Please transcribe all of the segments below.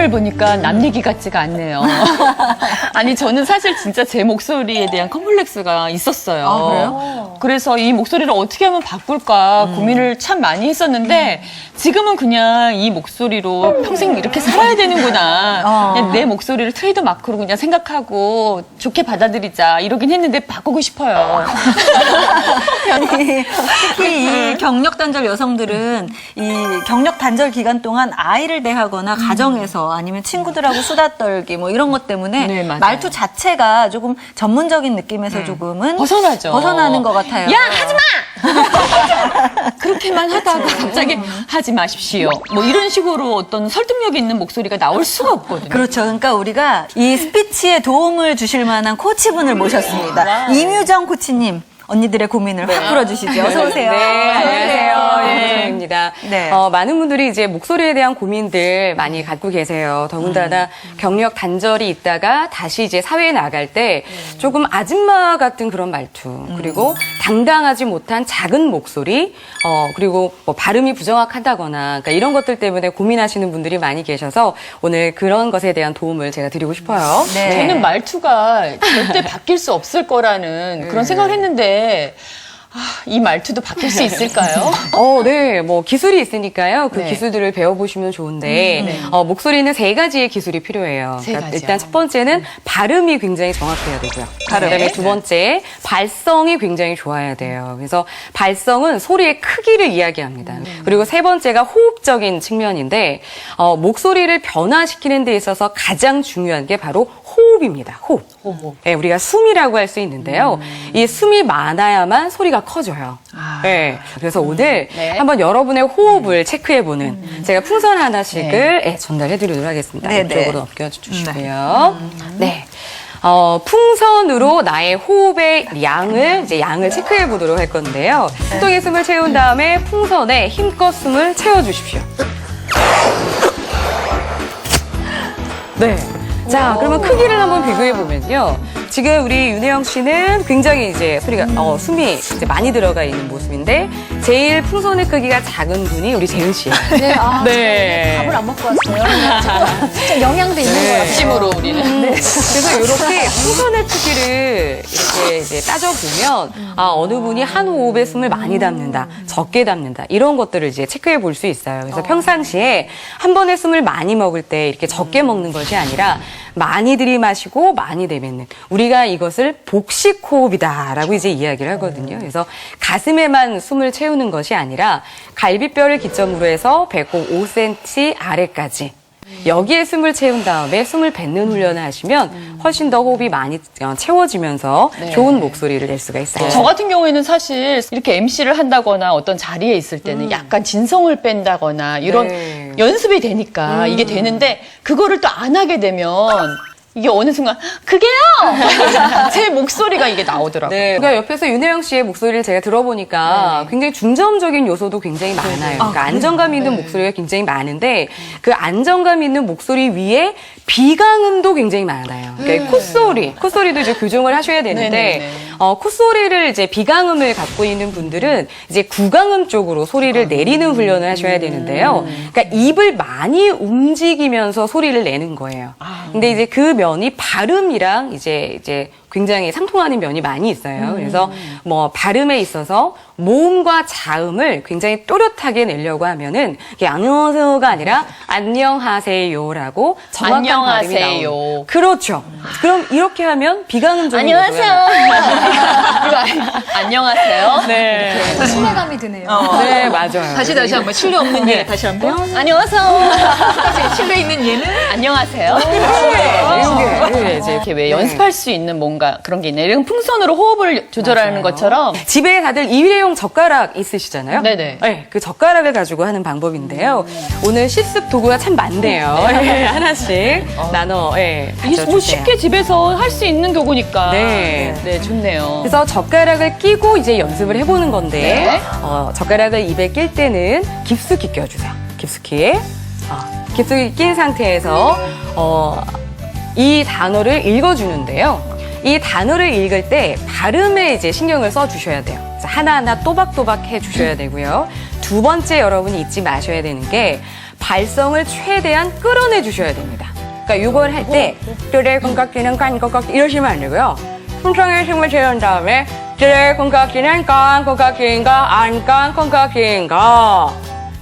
말을 보니까 남 얘기 같지가 않네요. 아니, 저는 사실 진짜 제 목소리에 대한 컴플렉스가 있었어요. 아, 그래요? 그래서 이 목소리를 어떻게 하면 바꿀까 고민을 참 많이 했었는데 지금은 그냥 이 목소리로 평생 이렇게 살아야 되는구나. 그냥 내 목소리를 트레이드 마크로 그냥 생각하고 좋게 받아들이자 이러긴 했는데 바꾸고 싶어요. 아니, 특히 이 경력 단절 여성들은 이 경력 단절 기간 동안 아이를 대하거나 가정에서 아니면 친구들하고 수다 떨기 뭐 이런 것 때문에 네, 맞아요. 말투 자체가 조금 전문적인 느낌에서 조금은 벗어나죠. 벗어나는 것 같아요. 야, 하지 마! 그렇게만 하다가 갑자기 하지 마십시오. 뭐 이런 식으로 어떤 설득력 있는 목소리가 나올 수가 없거든요. 그렇죠. 그러니까 우리가 이 스피치에 도움을 주실 만한 코치분을 모셨습니다. 이뮤정 코치님. 언니들의 고민을 확 풀어주시죠. 어서 오세요. 네, 안녕하세요. 이무정입니다. 네. 많은 분들이 이제 목소리에 대한 고민들 많이 갖고 계세요. 더군다나 경력 단절이 있다가 다시 이제 사회에 나갈 때 조금 아줌마 같은 그런 말투, 그리고 당당하지 못한 작은 목소리, 그리고 뭐 발음이 부정확하다거나 그러니까 이런 것들 때문에 고민하시는 분들이 많이 계셔서 오늘 그런 것에 대한 도움을 제가 드리고 싶어요. 네. 저는 말투가 절대 바뀔 수 없을 거라는 그런 생각을 했는데 이 말투도 바뀔 수 있을까요? 네. 뭐 기술이 있으니까요. 그 네. 기술들을 배워보시면 좋은데 목소리는 3가지의 기술이 필요해요. 세 가지요. 일단 첫 번째는 발음이 굉장히 정확해야 되고요. 발음. 그다음에 두 번째 발성이 굉장히 좋아야 돼요. 그래서 발성은 소리의 크기를 이야기합니다. 그리고 세 번째가 호흡적인 측면인데 목소리를 변화시키는 데 있어서 가장 중요한 게 바로 호흡입니다. 호흡. 네, 우리가 숨이라고 할 수 있는데요. 이 숨이 많아야만 소리가 커져요. 네, 그래서 오늘 네. 한번 여러분의 호흡을 체크해보는 제가 풍선 하나씩을 전달해드리도록 하겠습니다. 네, 네. 이쪽으로 넘겨주시고요. 네. 풍선으로 나의 호흡의 양을 체크해 보도록 할 건데요. 한 통에 숨을 채운 다음에 풍선에 힘껏 숨을 채워주십시오. 네. 자, 그러면 크기를 한번 비교해 보면요. 지금 우리 윤혜영 씨는 굉장히 이제 소리가, 숨이 이제 많이 들어가 있는 모습인데, 제일 풍선의 크기가 작은 분이 우리 재은 씨예요. 네, 네. 밥을 안 먹고 왔어요. 진짜 영양도 있는 것 같아요. 심으로 우리는. 그래서 이렇게 풍선의 크기를 이렇게 이제 따져보면, 어느 분이 한 호흡에 숨을 많이 담는다, 적게 담는다, 이런 것들을 이제 체크해 볼 수 있어요. 그래서 평상시에 한 번에 숨을 많이 먹을 때 이렇게 적게 먹는 것이 아니라, 많이 들이마시고 많이 내뱉는 우리가 이것을 복식 호흡이다라고 이제 이야기를 하거든요. 그래서 가슴에만 숨을 채우는 것이 아니라 갈비뼈를 기점으로 해서 배꼽 5cm 아래까지 여기에 숨을 채운 다음에 숨을 뱉는 훈련을 하시면 훨씬 더 호흡이 많이 채워지면서 좋은 목소리를 낼 수가 있어요. 저 같은 경우에는 사실 이렇게 MC를 한다거나 어떤 자리에 있을 때는 약간 진성을 뺀다거나 이런 네. 연습이 되니까 이게 되는데 그거를 또 안 하게 되면 이게 어느 순간 그게요! 제 목소리가 이게 나오더라고요. 네, 그러니까 옆에서 윤혜영 씨의 목소리를 제가 들어보니까 굉장히 중저음적인 요소도 굉장히 많아요. 그러니까 안정감 있는 목소리가 굉장히 많은데 그 안정감 있는 목소리 위에 비강음도 굉장히 많아요. 그러니까 콧소리도 이제 교정을 하셔야 되는데 네네네. 콧소리를 이제 비강음을 갖고 있는 분들은 이제 구강음 쪽으로 소리를 내리는 훈련을 하셔야 되는데요. 그러니까 입을 많이 움직이면서 소리를 내는 거예요. 근데 이제 그 면이 발음이랑 이제 굉장히 상통하는 면이 많이 있어요. 그래서 뭐 발음에 있어서 모음과 자음을 굉장히 또렷하게 내려고 하면은 이게 안녕하세요가 아니라 안녕하세요라고 정확한 발음이 안녕하세요. 나오는. 그렇죠. 그럼 이렇게 하면 비강음적인 안녕하세요. 안녕하세요. 네. 신뢰감이 드네요. 네, 맞아요. 다시 한번 신뢰 없는 얘 다시 한번. 안녕하세요. 신뢰 있는 얘는 안녕하세요. 네, 이제 이렇게 왜 연습할 수 있는 뭔가 그런 게 있네. 이런 풍선으로 호흡을 조절하는 맞아요. 것처럼. 집에 다들 일회용 젓가락 있으시잖아요. 네네. 네, 그 젓가락을 가지고 하는 방법인데요. 오늘 실습 도구가 참 많네요. 네, 하나씩 나눠. 네, 이게 뭐 쉽게 집에서 할 수 있는 교구니까. 네. 네, 좋네요. 그래서 젓가락을 끼고 이제 연습을 해보는 건데 네. 젓가락을 입에 낄 때는 깊숙이 껴주세요. 깊숙이 낀 상태에서 이 단어를 읽어주는데요. 이 단어를 읽을 때 발음에 이제 신경을 써주셔야 돼요. 하나하나 또박또박 해주셔야 되고요. 두 번째 여러분이 잊지 마셔야 되는 게 발성을 최대한 끌어내 주셔야 됩니다. 그러니까 이걸 할 때 뜰의 콩깍지는 깐 콩깍지 이러시면 안 되고요. 숨통에 숨을 채운 다음에 뜰의 콩깍지는 깐 콩깍지인가 안 깐 콩깍지인가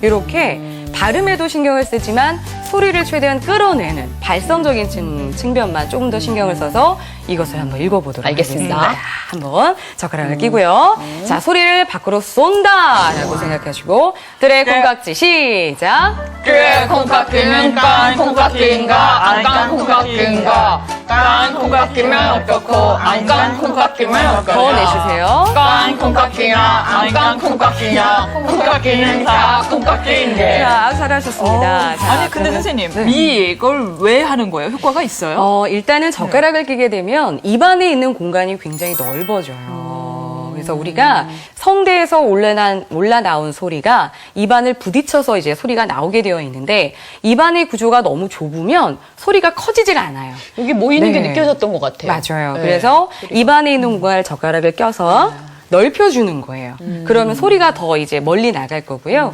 이렇게 발음에도 신경을 쓰지만 소리를 최대한 끌어내는 발성적인 측면만 조금 더 신경을 써서 이것을 한번 읽어보도록 알겠습니다. 하겠습니다. 한번 젓가락을 끼고요. 자, 소리를 밖으로 쏜다라고 생각하시고 뜰의 콩깍지 시작. 뜰의 콩깍지는 깐 콩깍지인가 안 깐 콩깍지인가 깐 콩깍지면 어떻고 안 깐 콩깍지면 어떠냐 더 내주세요. 깐 콩깍지냐 안 깐 콩깍지냐 콩깍지는 다 콩깍지인데 자, 잘하셨습니다. 자, 아니 근데 그러면- 선생님 네. 이걸 왜 하는 거예요? 효과가 있어요? 일단은 젓가락을 끼게 되면 입안에 있는 공간이 굉장히 넓어져요. 그래서 우리가 성대에서 올라 나온 소리가 입안을 부딪혀서 이제 소리가 나오게 되어 있는데 입안의 구조가 너무 좁으면 소리가 커지질 않아요. 여기 모이는 게 네. 느껴졌던 것 같아요. 맞아요. 네. 그래서 입안에 있는 공간을 젓가락을 껴서 넓혀주는 거예요. 그러면 소리가 더 이제 멀리 나갈 거고요.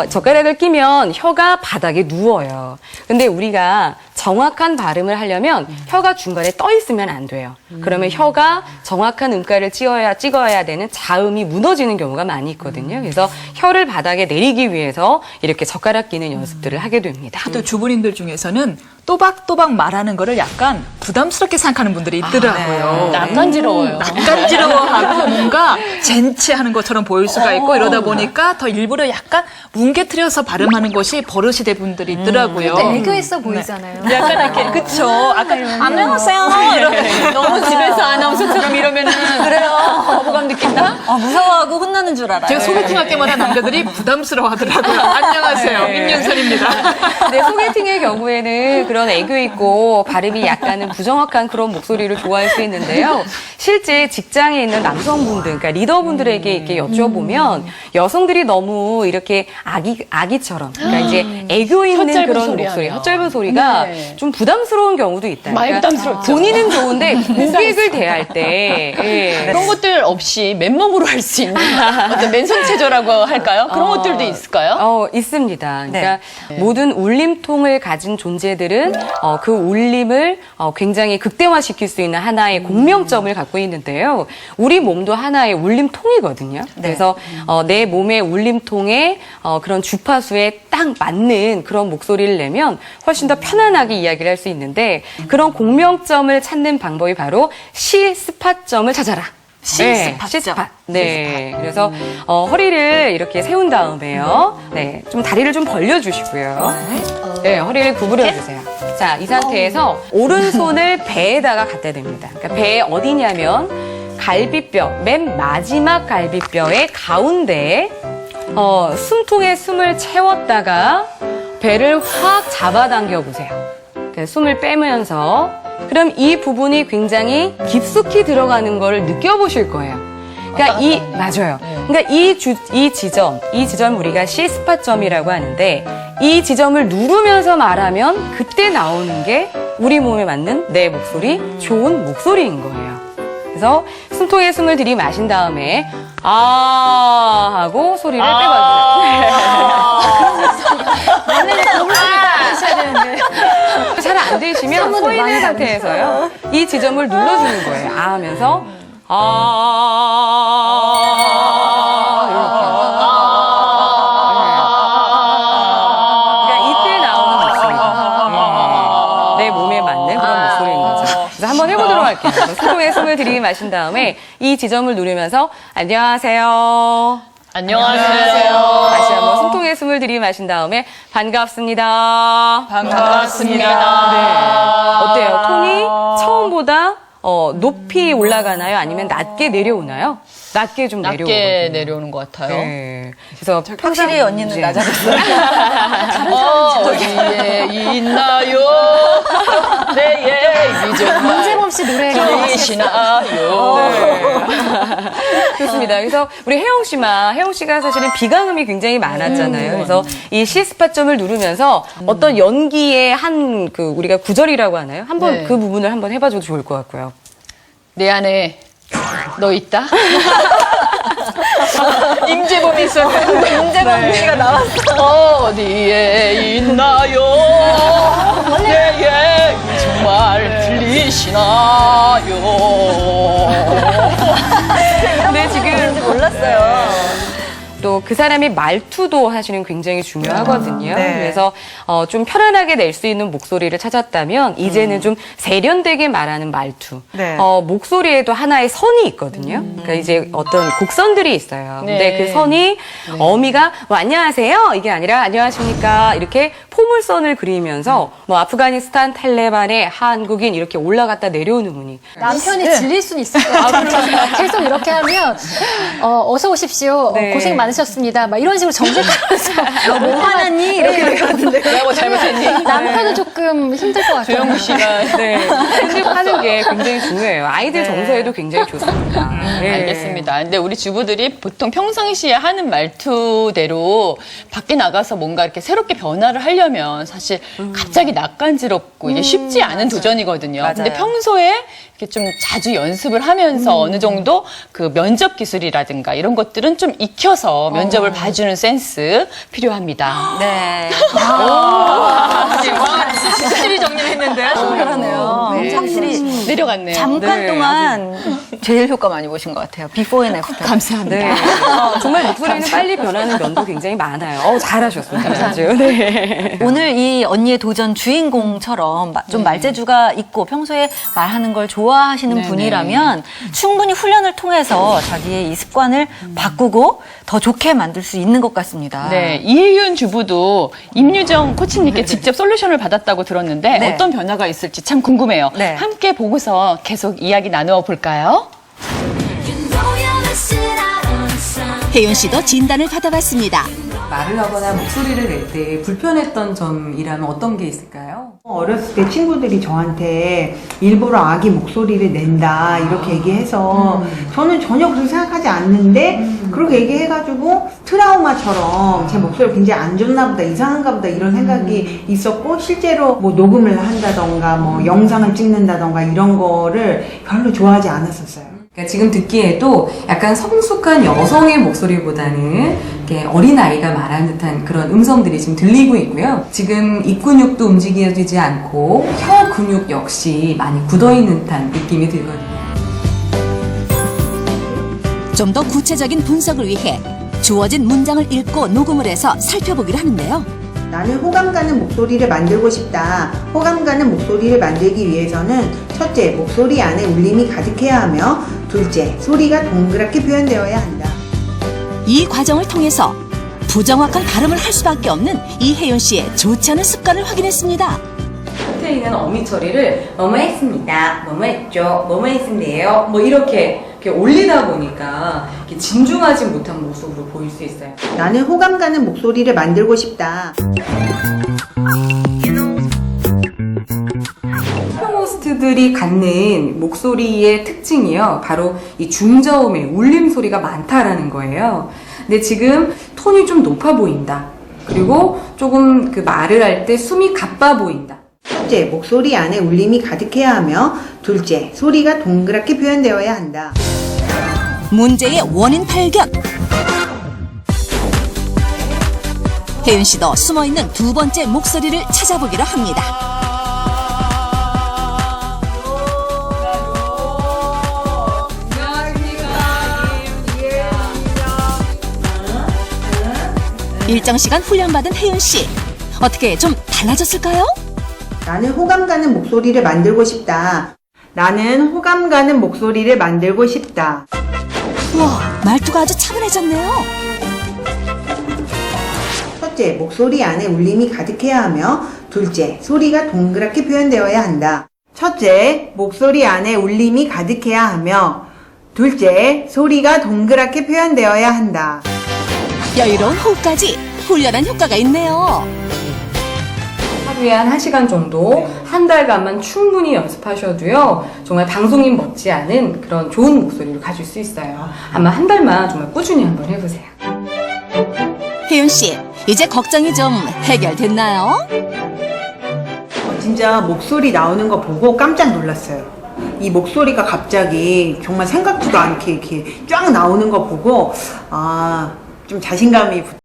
젓가락을 끼면 혀가 바닥에 누워요. 근데 우리가 정확한 발음을 하려면 혀가 중간에 떠 있으면 안 돼요. 그러면 혀가 정확한 음가를 찍어야 되는 자음이 무너지는 경우가 많이 있거든요. 그래서 혀를 바닥에 내리기 위해서 이렇게 젓가락 끼는 연습들을 하게 됩니다. 또 주부님들 중에서는 또박또박 말하는 거를 약간 부담스럽게 생각하는 분들이 있더라고요. 낯간지러워요. 낯간지러워하고 뭔가 젠치하는 것처럼 보일 수가 있고 이러다 보니까 더 일부러 약간 뭉개트려서 발음하는 것이 버릇이 된 분들이 있더라고요. 또 애교 있어 보이잖아요. 약간 이렇게 그쵸. 아까 안녕하세요. 이렇게 너무 집에서 아나운서처럼 이러면은 그래요. 거부감 느낀다. 무서워하고 혼나는 줄 알아요. 제가 소개팅 할 때마다 남자들이 부담스러워하더라고요. 안녕하세요. 임윤선입니다. 네, 소개팅의 경우에는 그런 애교 있고 발음이 약간은 부정확한 그런 목소리를 좋아할 수 있는데요. 실제 직장에 있는 남성분들, 그러니까 리더분들에게 이렇게 여쭤보면 여성들이 너무 이렇게 아기처럼, 그러니까 이제 애교 있는 혀짧은 그런 소리 목소리, 하면. 혀짧은 소리가 네. 좀 부담스러운 경우도 있다. 많이 부담스럽죠. 본인은 좋은데 고객을 대할 때 예. 그런 것들 없이 맨몸으로 할 수 있는 어떤 맨손 체조라고 할까요? 그런 것들도 있을까요? 있습니다. 그러니까 모든 울림통을 가진 존재들은 그 울림을 굉장히 극대화시킬 수 있는 하나의 공명점을 갖고 있는데요. 우리 몸도 하나의 울림통이거든요. 그래서 내 몸의 울림통에 그런 주파수에 딱 맞는 그런 목소리를 내면 훨씬 더 편안하게 이야기를 할 수 있는데 그런 공명점을 찾는 방법이 바로 시스팟점을 찾아라. 시스팟. 네. 그래서 허리를 이렇게 세운 다음에요. 네. 좀 다리를 좀 벌려주시고요. 네. 허리를 구부려 주세요. 자, 이 상태에서 오른손을 배에다가 갖다 댑니다. 그러니까 배에 어디냐면 갈비뼈, 맨 마지막 갈비뼈의 가운데에 숨통에 숨을 채웠다가 배를 확 잡아당겨 보세요. 숨을 빼면서 그럼 이 부분이 굉장히 깊숙이 들어가는 걸 느껴보실 거예요. 그러니까 맞아요. 그러니까 이 지점 우리가 C스팟점이라고 하는데 이 지점을 누르면서 말하면 그때 나오는 게 우리 몸에 맞는 내 목소리, 좋은 목소리인 거예요. 그래서 숨통에 숨을 들이마신 다음에 하고 소리를 빼봐주세요. 잘 안 되시면 서 있는 상태에서요. 이 지점을 눌러주는 거예요. 하면서 이렇게. 그러니까 이때 나오는 목소리. 내 몸에 맞는 그런 목소리인 거죠. 그래서 한번 해보도록 할게요. 숨통에 숨을 들이마신 다음에 이 지점을 누르면서 안녕하세요. 안녕하세요. 다시 한번 숨통에 숨을 들이마신 다음에 반갑습니다. 반갑습니다. 네. 어때요? 톤이 처음보다 높이 올라가나요? 아니면 낮게 내려오나요? 낮게 좀 낮게 내려오거든요. 내려오는 것 같아요. 네. 그래서 확실히 언니는 낮아졌어요. 어디에 있나요? 내의 이정말 문제없이 노래를 들리시나요? 좋습니다. 그래서 우리 혜영 씨가 사실은 비강음이 굉장히 많았잖아요. 그래서 이 C스팟점을 누르면서 어떤 연기의 한 우리가 구절이라고 하나요? 한번 네. 그 부분을 한번 해봐줘도 좋을 것 같고요. 내 안에 너 있다? 임재범이 있어요. 임재범 씨가 나왔어. 어디에 있나요? 예, 정말 들리시나요? 근데 지금 몰랐어요. 또 그 사람의 말투도 사실은 굉장히 중요하거든요. 네. 그래서 좀 편안하게 낼 수 있는 목소리를 찾았다면 이제는 좀 세련되게 말하는 말투. 네. 목소리에도 하나의 선이 있거든요. 그러니까 이제 어떤 곡선들이 있어요. 근데 네. 그 선이 어미가 뭐 안녕하세요 이게 아니라 안녕하십니까 이렇게 포물선을 그리면서 뭐 아프가니스탄 탈레반의 한국인 이렇게 올라갔다 내려오는 분이 남편이 질릴 수는 있을 것 같아요. 계속 이렇게 하면 어서 오십시오. 네. 고생 많으셨습니다. 막 이런 식으로 정색하면서 뭐 하나니? 이렇게 되거든요. 내가 뭐 잘못했니? 남편은 조금 힘들 것 같아요. 조영구 씨가 네, 편집하는 게 굉장히 중요해요. 아이들 정서에도 굉장히 좋습니다. 네. 알겠습니다. 근데 우리 주부들이 보통 평상시에 하는 말투대로 밖에 나가서 뭔가 이렇게 새롭게 변화를 하려면 사실 갑자기 낯간지럽고 이게 쉽지 않은 도전이거든요. 근데 맞아요. 평소에 이렇게 좀 자주 연습을 하면서 어느 정도 그 면접 기술이라든가 이런 것들은 좀 익혀서 면접을 봐주는 센스 필요합니다. 네. 확실히 정리를 했는데. 그러네요. 확실히 내려갔네요. 잠깐 네, 동안 제일 효과 많이 보신 것 같아요. 비포 앤 애프터. 감사합니다. 네. 정말 목소리는 빨리 변하는 면도 굉장히 많아요. 잘하셨습니다. 아주. 네. 오늘 이 언니의 도전 주인공처럼 좀 말재주가 있고 평소에 말하는 걸 좋아하시는 네네. 분이라면 충분히 훈련을 통해서 자기의 이 습관을 바꾸고 더 좋게 만들 수 있는 것 같습니다. 네, 이혜윤 주부도 임유정 코치님께 직접 솔루션을 받았다고 들었는데 네. 어떤 변화가 있을지 참 궁금해요. 네. 함께 보고서 계속 이야기 나누어 볼까요? 혜윤 씨도 진단을 받아봤습니다. 말을 하거나 목소리를 낼 때 불편했던 점이라면 어떤 게 있을까요? 어렸을 때 친구들이 저한테 일부러 아기 목소리를 낸다 이렇게 얘기해서 저는 전혀 그렇게 생각하지 않는데 그렇게 얘기해가지고 트라우마처럼 제 목소리가 굉장히 안 좋나 보다 이상한가 보다 이런 생각이 있었고 실제로 뭐 녹음을 한다던가 뭐 영상을 찍는다던가 이런 거를 별로 좋아하지 않았었어요. 그러니까 지금 듣기에도 약간 성숙한 여성의 목소리보다는 이렇게 어린아이가 말하는 듯한 그런 음성들이 지금 들리고 있고요. 지금 입 근육도 움직여지지 않고 혀 근육 역시 많이 굳어있는 듯한 느낌이 들거든요. 좀 더 구체적인 분석을 위해 주어진 문장을 읽고 녹음을 해서 살펴보기로 하는데요. 나는 호감 가는 목소리를 만들고 싶다. 호감 가는 목소리를 만들기 위해서는 첫째, 목소리 안에 울림이 가득해야 하며 둘째, 소리가 동그랗게 표현되어야 한다. 이 과정을 통해서 부정확한 발음을 할 수밖에 없는 이혜윤 씨의 좋지 않은 습관을 확인했습니다. 끝에 있는 어미 처리를 뭐뭐 했습니다, 뭐뭐 했죠, 뭐뭐 했는데요, 뭐 이렇게 올리다 보니까 이렇게 진중하지 못한 모습으로 보일 수 있어요. 나는 호감 가는 목소리를 만들고 싶다. 호스트들이 갖는 목소리의 특징이요. 바로 이 중저음의 울림 소리가 많다라는 거예요. 근데 지금 톤이 좀 높아 보인다. 그리고 조금 그 말을 할 때 숨이 가빠 보인다. 첫째, 목소리 안에 울림이 가득해야 하며 둘째, 소리가 동그랗게 표현되어야 한다. 문제의 원인 발견. 혜윤 씨도 숨어있는 두 번째 목소리를 찾아보기로 합니다. 일정 시간 훈련받은 혜윤 씨. 어떻게 좀 달라졌을까요? 나는 호감 가는 목소리를 만들고 싶다. 나는 호감 가는 목소리를 만들고 싶다. 우와, 말투가 아주 차분해졌네요. 첫째, 목소리 안에 울림이 가득해야 하며 둘째, 소리가 동그랗게 표현되어야 한다. 첫째, 목소리 안에 울림이 가득해야 하며 둘째, 소리가 동그랗게 표현되어야 한다. 여유로운 호흡까지 훈련한 효과가 있네요. 하루에 한 1시간 정도, 한 달간만 충분히 연습하셔도요, 정말 방송인 못지않은 그런 좋은 목소리를 가질 수 있어요. 아마 한 달만 정말 꾸준히 한번 해보세요. 혜윤 씨, 이제 걱정이 좀 해결됐나요? 진짜 목소리 나오는 거 보고 깜짝 놀랐어요. 이 목소리가 갑자기 정말 생각지도 않게 이렇게 쫙 나오는 거 보고 좀 자신감이